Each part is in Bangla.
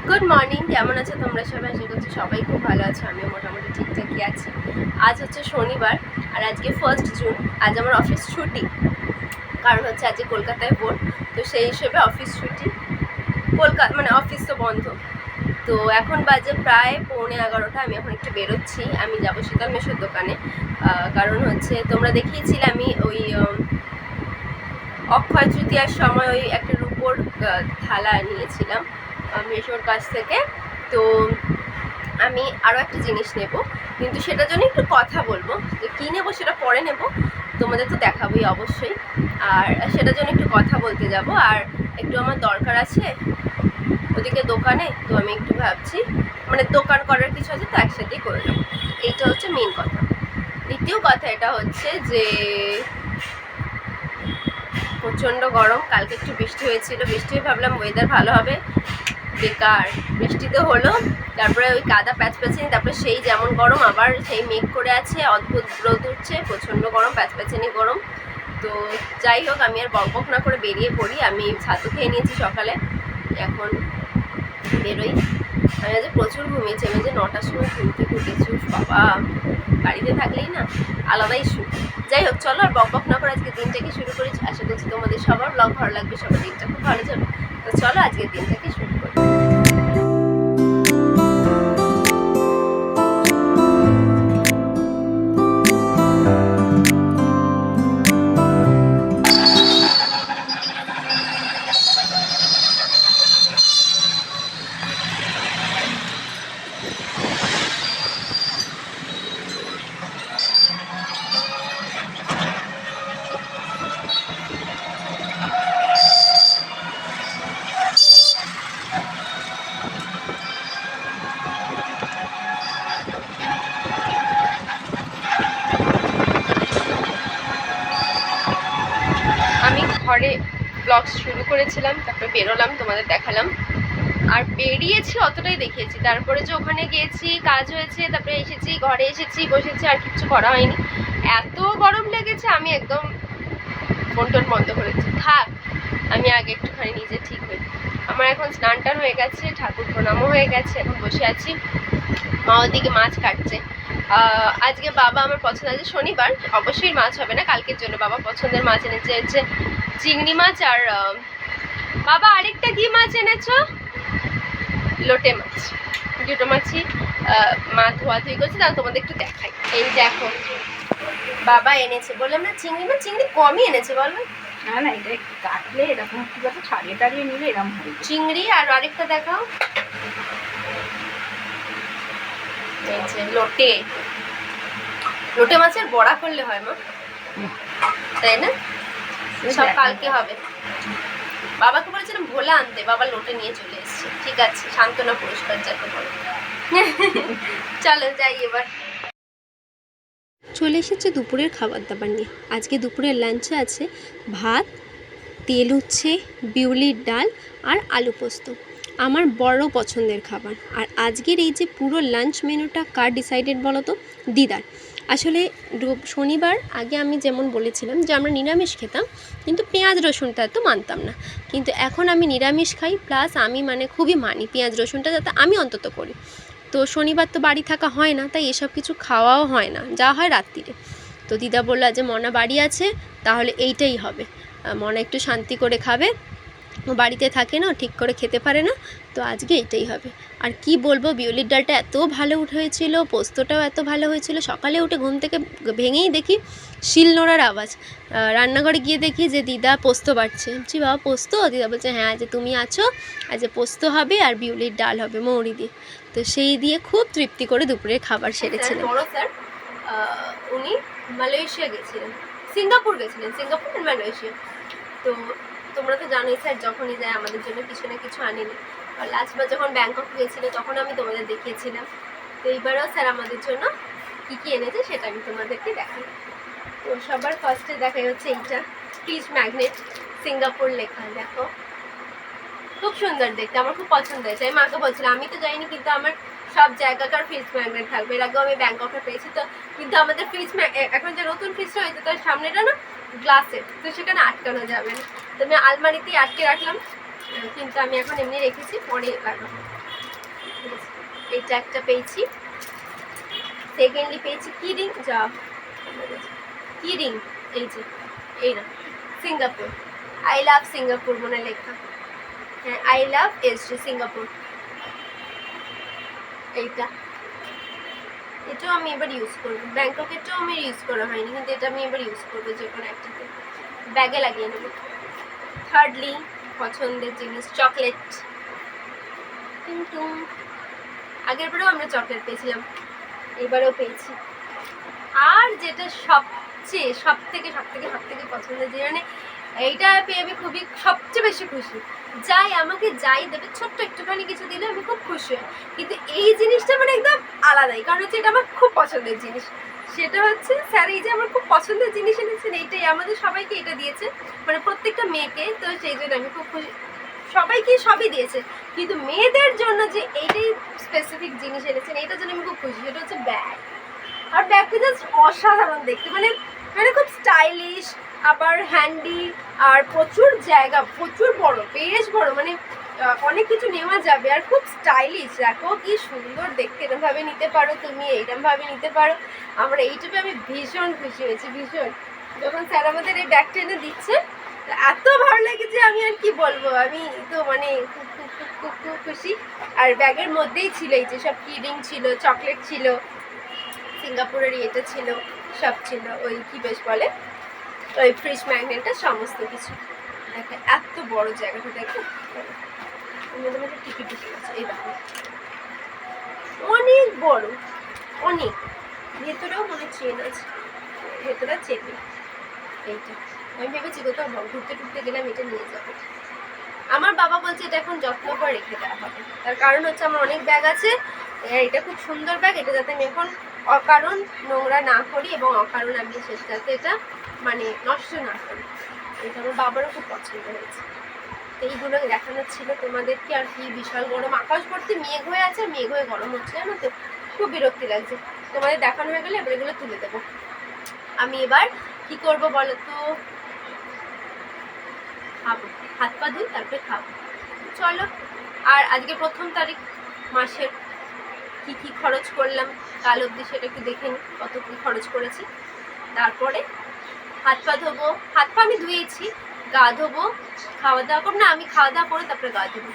গুড মর্নিং, কেমন আছো তোমরা সবাই? আশা করছি সবাই খুব ভালো আছো। আমিও মোটামুটি ঠিকঠাকই আছি। আজ হচ্ছে শনিবার আর আজকে 1 জুন। আজ আমার অফিস ছুটি, কারণ হচ্ছে আজকে কলকাতায় বোর্ড, তো সেই হিসেবে অফিস ছুটি। মানে অফিস তো বন্ধ। তো এখন বাজে প্রায় 11:15। আমি এখন একটু বেরোচ্ছি, আমি যাবো শীতল মেশোর দোকানে। কারণ হচ্ছে তোমরা দেখিয়েছিলে আমি ওই অক্ষয় তৃতীয়ার সময় ওই একটা রূপোর থালা নিয়েছিলাম মেশোর কাছ থেকে। তো আমি আরও একটা জিনিস নেব, কিন্তু সেটার জন্য একটু কথা বলবো। যে কী নেবো সেটা পরে নেব, তোমাদের তো দেখাবোই অবশ্যই। আর সেটার জন্য একটু কথা বলতে যাব, আর একটু আমার দরকার আছে ওদিকে দোকানে। তো আমি একটু ভাবছি, মানে দোকান করার কিছু আছে, তো একসাথেই করে নেবো। এইটা হচ্ছে মেন কথা। দ্বিতীয় কথা এটা হচ্ছে যে প্রচণ্ড গরম। কালকে একটু বৃষ্টি হয়েছিল, বৃষ্টি হয়ে ভাবলাম ওয়েদার ভালো হবে, বেকার। বৃষ্টি তো হলো, তারপরে ওই কাদা প্যাচপ্যাচানি, তারপরে সেই যেমন গরম আবার সেই মেঘ করে আছে, অদ্ভুত রোদ উঠছে, প্রচণ্ড গরম, প্যাচপ্যাচানি গরম। তো যাই হোক, আমি আর বকবক না করে বেরিয়ে পড়ি। আমি ছাতু খেয়ে নিয়েছি সকালে, এখন বেরোই। আমি আজ প্রচুর ঘুমিয়েছি। আমি যে 9টার সময় ঘুম থেকে উঠেছি, বাবা, বাড়িতে থাকলেই না আলাদাই সুখ। যাই হোক, চলো আর বকবক না করে আজকে দিনটাকে শুরু করি। আশা করছি তোমাদের সবার ব্লগ ভালো লাগবে, সবার দিনটা খুব ভালো যাবে। তো চলো আজকের দিনটাকে শুরু করি। আমি ঘরে ব্লগ শুরু করেছিলাম, তারপরে বেরোলাম, তোমাদের দেখালাম। আর বেরিয়েছি অতটাই দেখিয়েছি, তারপরে যে ওখানে গিয়েছি, কাজ হয়েছে, তারপরে এসেছি, ঘরে এসেছি, বসেছি, আর কিচ্ছু করা হয়নি। এত গরম লেগেছে, আমি একদম ফোন টোন বন্ধ করেছি। থাক, আমি আগে একটুখানি নিজে ঠিক হই। আমার এখন স্নান টান হয়ে গেছে, ঠাকুর প্রণামও হয়ে গেছে, এখন বসে আছি। মা ওদিকে মাছ কাটছে। আজকে বাবা, আমার পছন্দ আছে শনিবার, অবশ্যই মাছ হবে না, কালকের জন্য বাবা পছন্দের মাছ এনেছে হচ্ছে চিংড়ি মাছ। আর বাবা আরেকটা কি মাছ এনেছো? লোটে মাছ। দুটো মাছই মা ধোয়াধুয়ি করছে, তাহলে তোমাদের একটু দেখাই। এই দেখো, বাবা এনেছে, বললাম না চিংড়ি মাছ, চিংড়ি কমই এনেছে বলো না না, এটা কাটলে এরকম কি কথা, ছাড়িয়ে টাড়িয়ে নিলে এরকম হয়। চিংড়ি। আর আরেকটা দেখাও, এই যে লোটে। লোটে মাছের বড়া করলে হয় মা, তাই না? সব কালকে হবে। বাবাকে বলেছিলাম ভোলা আনতে, বাবা লোটে নিয়ে চলে এসেছে। ঠিক আছে, সান্ত্বনা পুরস্কার যাকে বলে। চলো যাই এবার। চলে এসেছে দুপুরের খাবার দাবার নিয়ে। আজকে দুপুরের লাঞ্চে আছে ভাত, তেল উচ্ছে, বিউলির ডাল আর আলু পোস্ত। আমার বড় পছন্দের খাবার। আর আজকের এই যে পুরো লাঞ্চ মেনুটা কার ডিসাইডেড বলো তো? দিদার। আসলে শনিবার আগে আমি যেমন বলেছিলাম যে আমরা নিরামিষ খেতাম, কিন্তু পেঁয়াজ রসুনটা তো মানতাম না। কিন্তু এখন আমি নিরামিষ খাই, প্লাস আমি মানে খুবই মানি পেঁয়াজ রসুনটা, যাতে আমি অন্তত করি। তো শনিবার তো বাড়ি থাকা হয় না, তাই এসব কিছু খাওয়াও হয় না, যা হয় রাত্রিরে। তো দিদা বললো যে মনা বাড়ি আছে, তাহলে এইটাই হবে। মনা একটু শান্তি করে খাবে, ও বাড়িতে থাকে না, ঠিক করে খেতে পারে না, তো আজকে এটাই হবে। আর কি বলবো, বিউলির ডালটা এত ভালো হয়েছিল, পোস্তটাও এত ভালো হয়েছিল। সকালে উঠে ঘুম থেকে ভেঙেই দেখি শিল নোড়ার আওয়াজ। রান্নাঘরে গিয়ে দেখি যে দিদা পোস্ত বাটছে। বলছি বাবা পোস্ত? দিদা বলছে হ্যাঁ, যে তুমি আছো, আজ পোস্ত হবে আর বিউলির ডাল হবে মৌরি দিয়ে। তো সেই দিয়ে খুব তৃপ্তি করে দুপুরে খাবার সেরেছিলেন। বড় স্যার উনি মালয়েশিয়া গেছিলেন, সিঙ্গাপুর গেছিলেন, সিঙ্গাপুর আর মালয়েশিয়া। তো তোমরা তো জানোই স্যার যখনই যায় আমাদের জন্য কিছু না কিছু আনেনি। আর লাস্টবার যখন ব্যাংকক গিয়েছিল তখন আমি তোমাদের দেখিয়েছিলাম। তো এইবারও স্যার আমাদের জন্য কী কী এনেছে সেটা আমি তোমাদেরকে দেখাই। তো সবার ফার্স্টে দেখাই হচ্ছে এইটা, ফ্রিজ ম্যাগনেট, সিঙ্গাপুর লেখা। দেখো খুব সুন্দর দেখতে, আমার খুব পছন্দ হয়েছে। আমি মাকে বলছিলাম আমি তো যাইনি, কিন্তু আমার সব জায়গাকার ফ্রিজ ম্যাগনেট থাকবে। এর আগেও আমি ব্যাংককে পেয়েছি। তো কিন্তু আমাদের ফ্রিজ এখন যে নতুন ফ্রিজটা হয়েছে তার সামনেটা না গ্লাসের, তো সেখানে আটকানো যাবে না। তো আমি আলমারিতেই আটকে রাখলাম, কিন্তু আমি এখন এমনি রেখেছি, পরে লাগাবো। এইটা একটা পেয়েছি। সেকেন্ডলি পেয়েছি কি রিং, যা কি রিং, এই যে এই না, সিঙ্গাপুর, আই লাভ সিঙ্গাপুর মনে লেখা। হ্যাঁ, আই লাভ এসজি সিঙ্গাপুর। এইটা, এটাও আমি এবার ইউজ করবো। ব্যাংককেরটাও আমি ইউজ করা হয়নি, কিন্তু এটা আমি এবার ইউজ করবো যে কোনো একটাতে, ব্যাগে লাগিয়ে নেবো। থার্ডলি পছন্দের জিনিস চকলেট। কিন্তু আগের বারেও আমরা চকলেট পেয়েছিলাম, এবারেও পেয়েছি। আর যেটা সব থেকে পছন্দের যে, মানে এইটা পেয়ে আমি খুবই সবচেয়ে বেশি খুশি। আমাকে যাই দেবে, ছোট্ট একটুখানি কিছু দিলে আমি খুব খুশি হই, কিন্তু এই জিনিসটা মানে একদম আলাদাই, কারণ হচ্ছে এটা আমার খুব পছন্দের জিনিস। সেটা হচ্ছে স্যার এই যে আমার খুব পছন্দের জিনিস এনেছেন, এইটাই আমাদের সবাইকে এটা দিয়েছে, মানে প্রত্যেকটা মেয়েকে, তো সেই জন্য আমি খুব খুশি। সবাইকে সবই দিয়েছে, কিন্তু মেয়েদের জন্য যে এইটাই স্পেসিফিক জিনিস এনেছেন, এইটার জন্য আমি খুব খুশি। সেটা হচ্ছে ব্যাগ। আর ব্যাগটা জাস্ট অসাধারণ দেখতে, মানে মানে খুব স্টাইলিশ, আবার হ্যান্ডি, আর প্রচুর জায়গা, প্রচুর বড়, বেশ বড়, মানে অনেক কিছু নেওয়া যাবে, আর খুব স্টাইলিশ। দেখো কি সুন্দর দেখতে, এরমভাবে নিতে পারো তুমি, এইরমভাবে নিতে পারো। আমার এইটুকু আমি ভীষণ খুশি হয়েছি, ভীষণ। যখন স্যার আমাদের এই ব্যাগটা এনে দিচ্ছে, এত ভালো লেগেছে, আমি আর কি বলবো, আমি তো মানে খুব খুব খুব খুব খুব খুশি। আর ব্যাগের মধ্যেই ছিল এই যে সব কি রিং ছিল, চকলেট ছিল, সিঙ্গাপুরের এটা ছিল, সব ছিল, ওই কি বেশ বলে, ওই ফ্রিজ ম্যাগনেটটা, সমস্ত কিছু। দেখো এত বড় জায়গাটা, দেখো টিকিট আছে, এই দেখো অনেক বড়, অনেক। ভেতরেও মনে চেন আছে, ভেতরে চেন। এইটা আমি ভেবেছি কোথাও ঘুরতে টুরতে গেলাম এটা নিয়ে যাবো। আমার বাবা বলছে এটা এখন যত্ন করে রেখে দেওয়া হবে, তার কারণ হচ্ছে আমার অনেক ব্যাগ আছে, এটা খুব সুন্দর ব্যাগ, এটা যাতে আমি এখন অকারণ নোংরা না করি, এবং অকারণ আমি যাতে এটা মানে নষ্ট না করি। এটা আমার বাবারও খুব পছন্দ হয়েছে। এইগুলো দেখানোর ছিল তোমাদেরকে। আর কি বিশাল গরম, আকাশ ভর্তি মেঘ হয়ে আছে, মেঘ হয়ে গরম হচ্ছে, জানো তো, খুব বিরক্তি লাগছে। তোমাদের দেখানো হয়ে গেলে এবার এগুলো তুলে দেবো। আমি এবার কি করবো বলো তো, খাবো, হাত পা ধুই তারপরে খাবো, চলো। আর আজকে 1 তারিখ মাসের কি কি খরচ করলাম কাল অবধি সেটা একটু দেখে নিই, কত কী খরচ করেছি। তারপরে হাত পা ধোবো, হাত পা আমি ধুয়েছি, গা ধোবো, খাওয়া দাওয়া করবো, না আমি খাওয়া দাওয়া করে তারপরে গা ধোবো।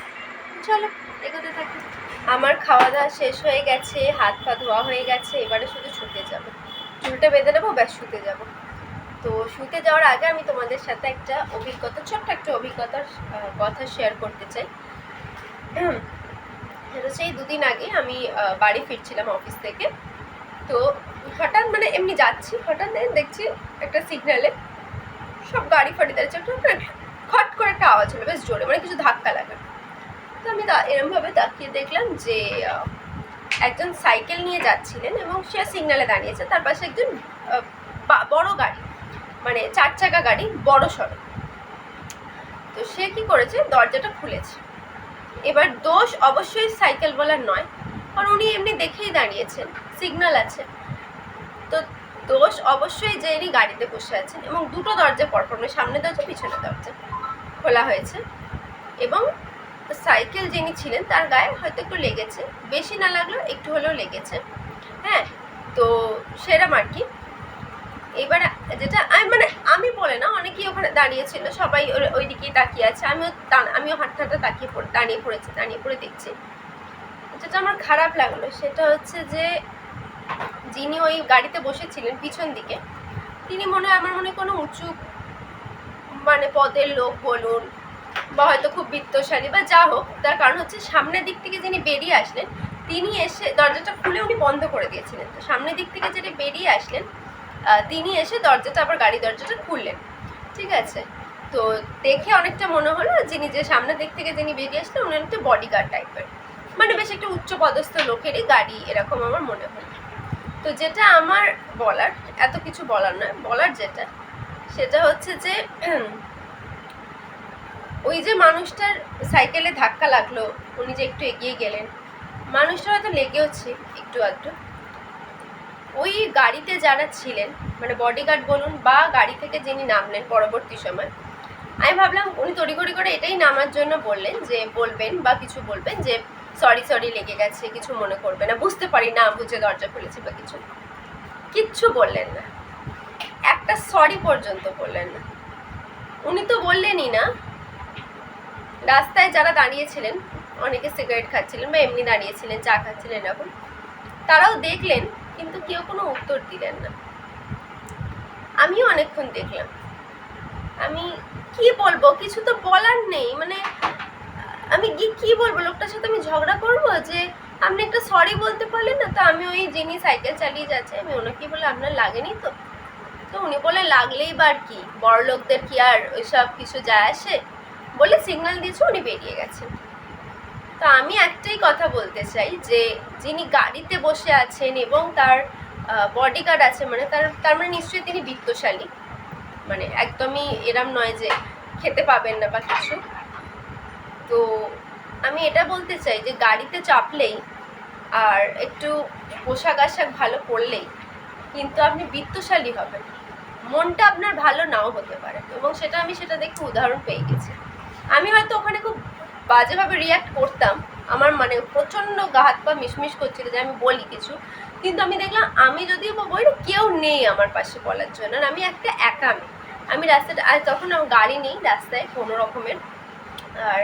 চলো এগোতে থাকি। আমার খাওয়া দাওয়া শেষ হয়ে গেছে, হাত পা ধোয়া হয়ে গেছে, এবারে শুধু শুতে যাবো, চুলটা বেঁধে নেবো, ব্যাস শুতে যাবো। তো শুতে যাওয়ার আগে আমি তোমাদের সাথে একটা অভিজ্ঞতা, ছোট্ট একটা অভিজ্ঞতার কথা শেয়ার করতে চাই। সেটা সেই 2 দিন আগে আমি বাড়ি ফিরছিলাম অফিস থেকে। তো হঠাৎ মানে এমনি যাচ্ছি, হঠাৎ দেখছি একটা সিগন্যালে সব গাড়ি ফাড়ি দাঁড়িয়েছে, একটা খট করে একটা আওয়াজ হলো, বেশ জোরে, মানে কিছু ধাক্কা লাগা। তো আমি এরমভাবে তাকিয়ে দেখলাম যে একজন সাইকেল নিয়ে যাচ্ছিলেন, এবং সে সিগন্যালে দাঁড়িয়েছে, তার পাশে একজন বড় গাড়ি, মানে 4 চাকা গাড়ি, বড় সড়ো। তো সে কি করেছে, দরজাটা খুলেছে। এবার দোষ অবশ্যই সাইকেল বলার নয়, কারণ উনি এমনি দেখেই দাঁড়িয়েছেন, সিগন্যাল আছে। তো দোষ অবশ্যই যে ইনি গাড়িতে বসে আছেন, এবং দুটো দরজা পরপর, মানে সামনে দরজা পিছনে দরজা খোলা হয়েছে, এবং সাইকেল যিনি ছিলেন তার গায়ে হয়তো একটু লেগেছে, বেশি না লাগলেও একটু হলেও লেগেছে। হ্যাঁ, তো সেরম আর কি। এবার যেটা আমি বলে না, অনেকেই ওখানে দাঁড়িয়েছিল, সবাই ওই দিকেই তাকিয়ে আছে, আমিও হাঁটতে দাঁড়িয়ে পড়ে দেখছি। যেটা আমার খারাপ লাগলো সেটা হচ্ছে যে যিনি ওই গাড়িতে বসেছিলেন পিছন দিকে, তিনি আমার মনে কোনো উঁচু মানে পদের লোক বলুন, বা হয়তো খুব বিত্তশালী বা যা হোক, তার কারণ হচ্ছে সামনের দিক থেকে যিনি বেরিয়ে আসলেন, তিনি এসে দরজাটা খুলে উনি বন্ধ করে দিয়েছিলেন। তো সামনের দিক থেকে যিনি বেরিয়ে আসলেন, তিনি এসে দরজাটা, আবার গাড়ি দরজাটা খুললেন, ঠিক আছে। তো দেখে অনেকটা মনে হলো যে সামনের দিক থেকে যিনি বেরিয়ে আসলেন উনি অনেকটা বডিগার্ড টাইপের, মানে বেশ একটা উচ্চ পদস্থ লোকেরই গাড়ি, এরকম আমার মনে হলো। তো যেটা আমার বলার, এত কিছু বলার নয়, বলার যেটা সেটা হচ্ছে যে ওই যে মানুষটার সাইকেলে ধাক্কা লাগলো, উনি যে একটু এগিয়ে গেলেন, মানুষটা হয়তো লেগেওছে একটু আধটু। ওই গাড়িতে যারা ছিলেন, মানে বডিগার্ড বলুন বা গাড়ি থেকে যিনি নামলেন পরবর্তী সময়, আমি ভাবলাম উনি তড়িঘড়ি করে এটাই নামার জন্য বললেন যে বলবেন বা কিছু বলবেন যে সরি সরি লেগে গেছে, কিছু মনে করবে না, বুঝতে পারি না বুঝে দরজা খুলেছি বা কিছু, কিচ্ছু বললেন না, একটা সরি পর্যন্ত বললেন না। উনি তো বললেনই না, রাস্তায় যারা দাঁড়িয়েছিলেন, অনেকে সিগারেট খাচ্ছিলেন বা এমনি দাঁড়িয়েছিলেন চা খাচ্ছিলেন এরকম, তারাও দেখলেন কিন্তু কেউ কোনো উত্তর দিলেন না। আমিও অনেকক্ষণ দেখলাম, আমি কি বলবো, কিছু তো বলার নেই, মানে আমি কি বলবো, লোকটার সাথে আমি ঝগড়া করবো যে আপনি একটা সরি বলতে পারলেন না? তো আমি ওই যিনি সাইকেল চালিয়ে যাচ্ছে আমি ওনাকে বলে আপনার লাগেনি তো? তো উনি বলে লাগলেই বার কি, বড় লোকদের কি আর ওইসব কিছু যায় আসে, বলে সিগন্যাল দিয়েছে, উনি বেরিয়ে গেছেন। তো আমি একটাই কথা বলতে চাই যে যিনি গাড়িতে বসে আছেন এবং তার বডিগার্ড আছে, মানে তার মানে নিশ্চয়ই তিনি বিত্তশালী, মানে একদমই এরম নয় যে খেতে পাবেন না বা কিছু। তো আমি এটা বলতে চাই যে গাড়িতে চাপলেই আর একটু পোশাক আশাক ভালো পরলেই কিন্তু আপনি বিত্তশালী হবেন, মনটা আপনার ভালো নাও হতে পারে, এবং সেটা দেখে উদাহরণ পেয়ে গেছি। আমি হয়তো ওখানে খুব বাজেভাবে রিয়্যাক্ট করতাম, আমার মানে প্রচণ্ড গা হাত পা মিশমিশ করছিল যে আমি বলি কিছু, কিন্তু আমি দেখলাম আমি যদিও বলি না, কেউ নেই আমার পাশে বলার জন্য, আর আমি একটা একা মেয়ে, আমি রাস্তাটা, আর তখন আমার গাড়ি নেই রাস্তায় কোনো রকমের, আর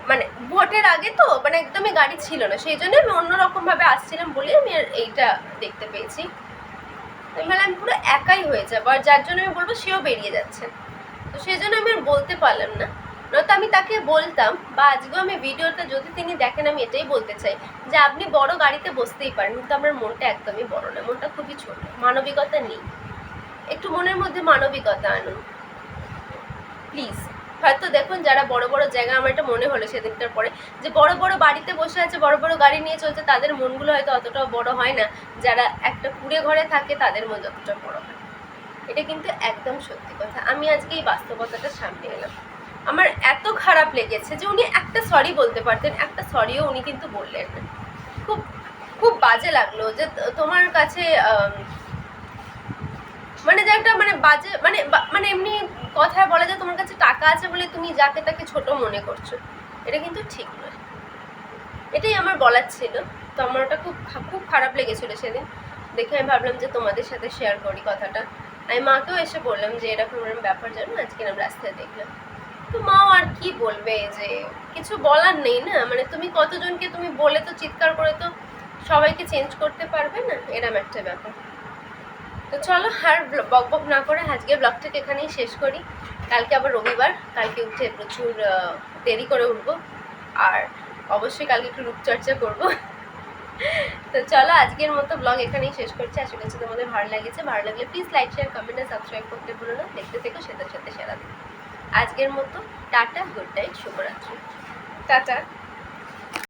মানে ভোটের আগে তো মানে একদমই গাড়ি ছিল না, সেই জন্য আমি অন্যরকমভাবে আসছিলাম বলে আমি আর এইটা দেখতে পেয়েছি। আমি আমি পুরো একাই হয়ে যাবো, আর যার জন্য আমি বলবো সেও বেরিয়ে যাচ্ছে, তো সেই জন্য আমি আর বলতে পারলাম না, নয়তো আমি তাকে বলতাম। বা আজকেও আমি ভিডিওটা যদি তিনি দেখেন, আমি এটাই বলতে চাই যে আপনি বড় গাড়িতে বসতেই পারেন, কিন্তু আমার মনটা একদমই বড় না, মনটা খুবই ছোট, মানবিকতা নেই, একটু মনের মধ্যে মানবিকতা আনুন প্লিজ। হয়তো দেখুন যারা বড় বড় জায়গা, আমার এটা মনে হলো সেদিনটার পরে, যে বড় বড় বাড়িতে বসে আছে, বড় বড় গাড়ি নিয়ে চলছে, তাদের মনগুলো হয়তো অতটাও বড় হয় না, যারা একটা কুড়ে ঘরে থাকে তাদের মন যতটা বড় হয়। এটা কিন্তু একদম সত্যি কথা, আমি আজকে এই বাস্তবতাটা সামনে এলাম। আমার এত খারাপ লেগেছে যে উনি একটা সরি বলতে পারতেন, একটা সরিও উনি কিন্তু বললেন না। খুব খুব বাজে লাগলো যে তোমার কাছে মানে যে একটা মানে বাজে মানে মানে এমনি কথায় বলা যায় তোমার কাছে টাকা আছে বলে তুমি যাকে তাকে ছোট মনে করছো, এটা কিন্তু ঠিক নয়। এটাই আমার বলার ছিল। তো আমার ওটা খুব খুব খারাপ লেগেছিলো সেদিন দেখে, আমি ভাবলাম যে তোমাদের সাথে শেয়ার করি কথাটা। আমি মাকেও এসে বললাম যে এরকম এরকম ব্যাপার জানো আজকে আমি রাস্তায় দেখলাম। তো মাও আর কি বলবে, যে কিছু বলার নেই না, মানে তুমি কতজনকে তুমি বলে তো চিৎকার করে তো সবাইকে চেঞ্জ করতে পারবে না, এরম একটা ব্যাপার। তো চলো আর বক বক না করে আজকে ব্লগটাকে এখানেই শেষ করি। কালকে আবার রবিবার, কালকে উঠে প্রচুর দেরি করে উঠবো, আর অবশ্যই কালকে একটু রূপচর্চা করবো। তো চলো আজকের মতো ব্লগ এখানেই শেষ করছি, আশা করছি তোমাদের ভালো লেগেছে। ভালো লাগলে প্লিজ লাইক শেয়ার কমেন্ট আর সাবস্ক্রাইব করতে ভুলো না। দেখতে থেকো সাথে সাথে সেরা দিন। আজকের মতো টাটা, গুড নাইট, শুভরাত্রি, টাটা।